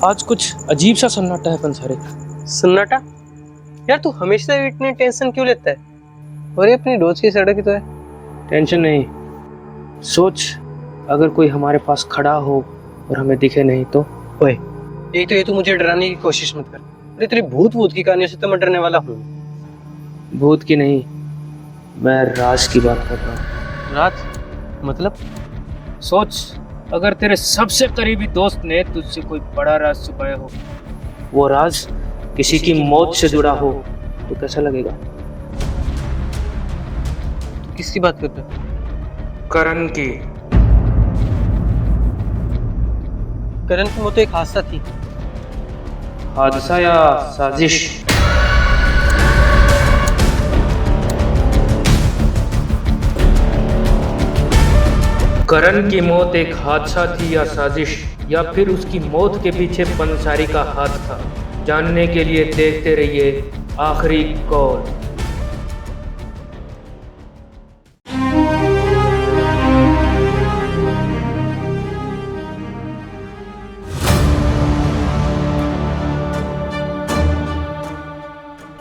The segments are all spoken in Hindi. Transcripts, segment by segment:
आज कुछ अजीब सा सन्नाटा है पंसारी। सन्नाटा? यार तू हमेशा इतनी टेंशन क्यों लेता है? और ये अपनी रोज की सड़क ही तो है। टेंशन नहीं, सोच अगर कोई हमारे पास खड़ा हो और हमें दिखे नहीं तो। ओए ये तो मुझे डराने की कोशिश मत कर। अरे तेरी भूत की कहानियों से तो मैं डरने वाला हूँ। भूत की नहीं, मैं राज की बात कर रहा हूँ। राज मतलब? सोच अगर तेरे सबसे करीबी दोस्त ने तुझसे कोई बड़ा राज छुपाया हो, वो राज किसी की मौत से जुड़ा हो, तो कैसा लगेगा? तू किसकी बात कर रहा है? करण की। करण की मौत तो एक हादसा थी। हादसा या साजिश? करण की मौत एक हादसा थी या साजिश, या फिर उसकी मौत के पीछे पंसारी का हाथ था? जानने के लिए देखते रहिए आखिरी कॉल।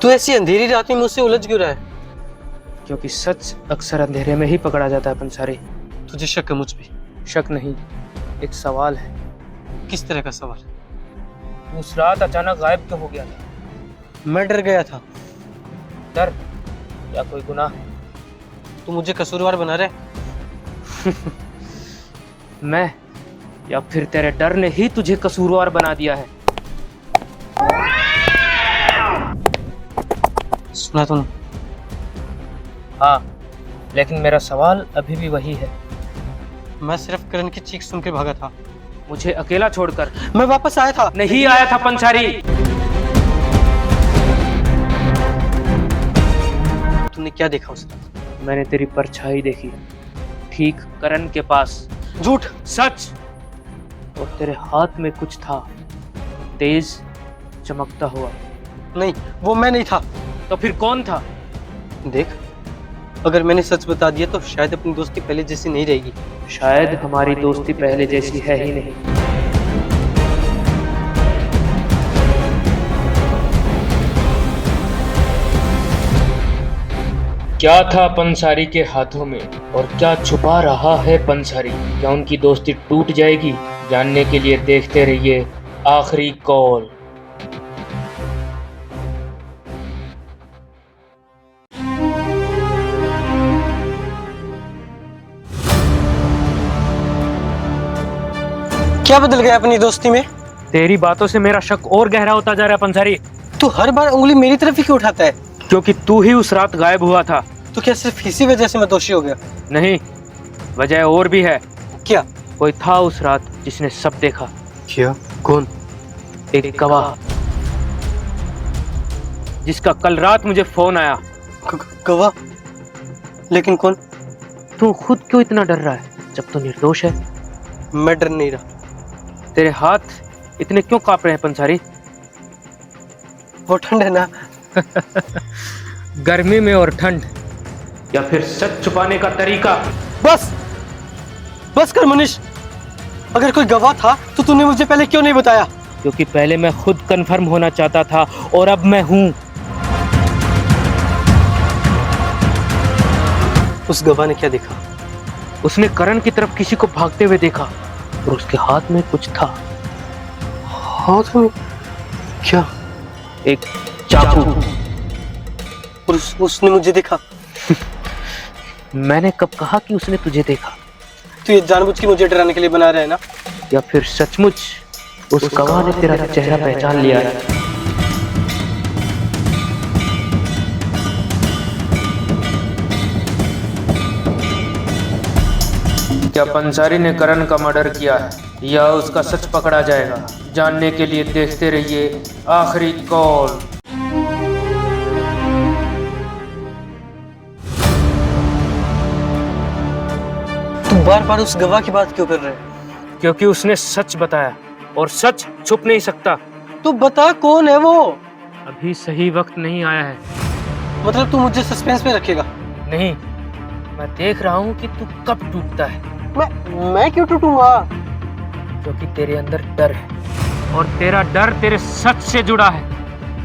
तू ऐसी अंधेरी रात में मुझसे उलझ क्यों रहा है? क्योंकि सच अक्सर अंधेरे में ही पकड़ा जाता है पंसारी। तुझे शक है मुझ पे? शक नहीं, एक सवाल है। किस तरह का सवाल? उस रात अचानक गायब क्यों हो गया था? मैं डर गया था। डर या कोई गुनाह? तू मुझे कसूरवार बना रहा है? मैं या फिर तेरे डर ने ही तुझे कसूरवार बना दिया है? सुना तूने? हाँ, लेकिन मेरा सवाल अभी भी वही है। मैं सिर्फ करण की चीख सुन के भागा था। मुझे अकेला छोड़कर। मैं वापस आया था। नहीं आया था पंसारी। तूने क्या देखा उस रात? मैंने तेरी परछाई देखी, ठीक करण के पास। झूठ। सच। और तेरे हाथ में कुछ था, तेज चमकता हुआ। नहीं, वो मैं नहीं था। तो फिर कौन था? देख, अगर मैंने सच बता दिया तो शायद अपनी दोस्ती पहले जैसी नहीं रहेगी। शायद हमारी दोस्ती पहले जैसी है ही नहीं। क्या था पंसारी के हाथों में और क्या छुपा रहा है पंसारी? क्या उनकी दोस्ती टूट जाएगी? जानने के लिए देखते रहिए आखिरी कॉल। क्या बदल गया अपनी दोस्ती में? तेरी बातों से मेरा शक और गहरा होता जा रहा है पंसारी। तू हर बार उंगली मेरी तरफ ही क्यों उठाता है? क्योंकि तू ही उस रात गायब हुआ था। तो क्या सिर्फ इसी वजह से मैं दोषी हो गया? नहीं, वजह और भी है। क्या? कोई था उस रात जिसने सब देखा। क्या? कौन? एक गवाह, जिसका कल रात मुझे फोन आया। गवाह? लेकिन कौन? तू खुद क्यों इतना डर रहा है जब तू निर्दोष है? मैं डर नहीं रहा। तेरे हाथ इतने क्यों कांप रहे हैं पंसारी? वो ठंड है ना। गर्मी में और ठंड, या फिर सच छुपाने का तरीका? बस बस कर मनीष। अगर कोई गवाह था तो तूने मुझे पहले क्यों नहीं बताया? क्योंकि पहले मैं खुद कंफर्म होना चाहता था और अब मैं हूं। उस गवाह ने क्या देखा? उसने करण की तरफ किसी को भागते हुए देखा और उसके हाथ में कुछ था। हाथ में क्या? एक चाकू। और उसने मुझे देखा? मैंने कब कहा कि उसने तुझे देखा? तू ये जानबूझ के मुझे डराने के लिए बना रहा है ना? या फिर सचमुच उस गवाह ने तेरा चेहरा पहचान लिया है? क्या पंसारी ने करण का मर्डर किया है या उसका सच पकड़ा जाएगा? जानने के लिए देखते रहिए आखिरी कॉल। तू बार बार उस गवाह की बात क्यों कर रहा है? क्योंकि उसने सच बताया और सच छुप नहीं सकता। तू बता कौन है वो? अभी सही वक्त नहीं आया है। मतलब तू मुझे सस्पेंस में रखेगा? नहीं, मैं देख रहा हूँ कि तू कब टूटता है। मैं क्यों टूटूंगा? क्योंकि तेरे अंदर डर है। और तेरा डर तेरे सच से जुड़ा है।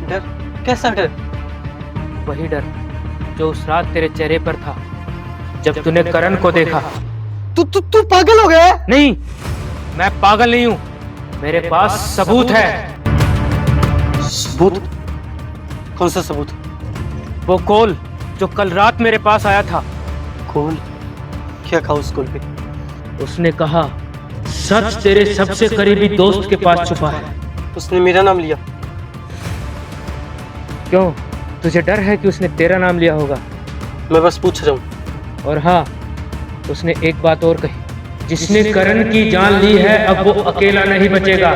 डर? कैसा डर? वही डर जो उस रात तेरे चेहरे पर था जब तूने करण को देखा। तू पागल हो गया है? नहीं, मैं पागल नहीं हूँ, मेरे पास सबूत है। सबूत? कौन सा सबूत? वो कॉल जो कल रात मेरे पास आया था। कॉल? क्या कहा उस कॉल पे? उसने कहा सच तेरे सबसे करीबी दोस्त के पास छुपा है। उसने मेरा नाम लिया। क्यों, तुझे डर है कि उसने तेरा नाम लिया होगा? मैं बस पूछ रहा हूँ। और हाँ, उसने एक बात और कही, जिसने करण की जान ली है अब वो अकेला नहीं बचेगा।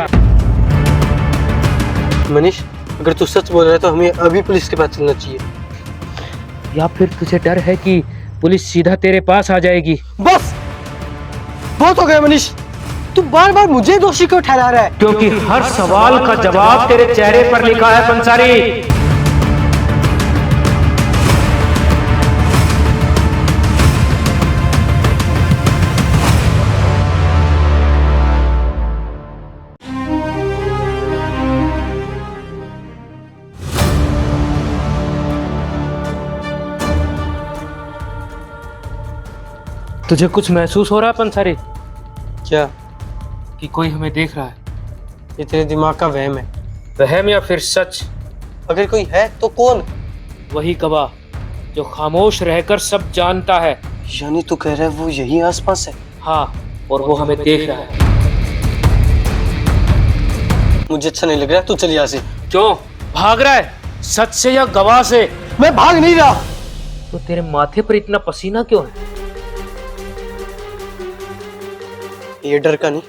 मनीष, अगर तू सच बोल रहा है तो हमें अभी पुलिस के पास चलना चाहिए। या फिर तुझे डर है कि पुलिस सीधा तेरे पास आ जाएगी? बस, बहुत हो गया मनीष। तू बार बार मुझे दोषी क्यों ठहरा रहा है? क्योंकि हर सवाल का जवाब तेरे चेहरे पर लिखा है पंसारी। तुझे कुछ महसूस हो रहा है पंसारी? क्या? कि कोई हमें देख रहा है? ये तेरे दिमाग का वहम है। वहम या फिर सच? अगर कोई है तो कौन? वही गवाह जो खामोश रहकर सब जानता है। यानी तू कह रहा है वो यही आसपास है? हाँ, और वो हमें देख रहा है। मुझे अच्छा नहीं लग रहा, तू चल यहाँ से। क्यों भाग रहा है? सच से या गवाह से? मैं भाग नहीं रहा। तो तेरे माथे पर इतना पसीना क्यों है? ये डर का नहीं,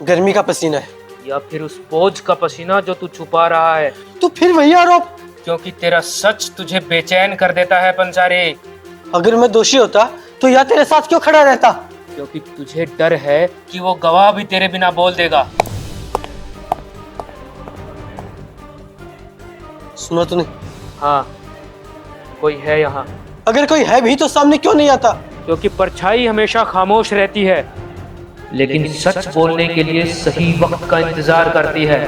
गर्मी का पसीना है। या फिर उस बोझ का पसीना जो तू छुपा रहा है? तो फिर वही आरोप? क्योंकि तेरा सच तुझे बेचैन कर देता है पंसारी। अगर मैं दोषी होता तो यहाँ तेरे साथ क्यों खड़ा रहता? क्योंकि तुझे डर है कि वो गवाह भी तेरे बिना बोल देगा। सुना तूने? हाँ, कोई है यहाँ। अगर कोई है भी तो सामने क्यों नहीं आता? क्योंकि परछाई हमेशा खामोश रहती है, लेकिन सच बोलने के लिए सही वक्त का इंतजार करती है।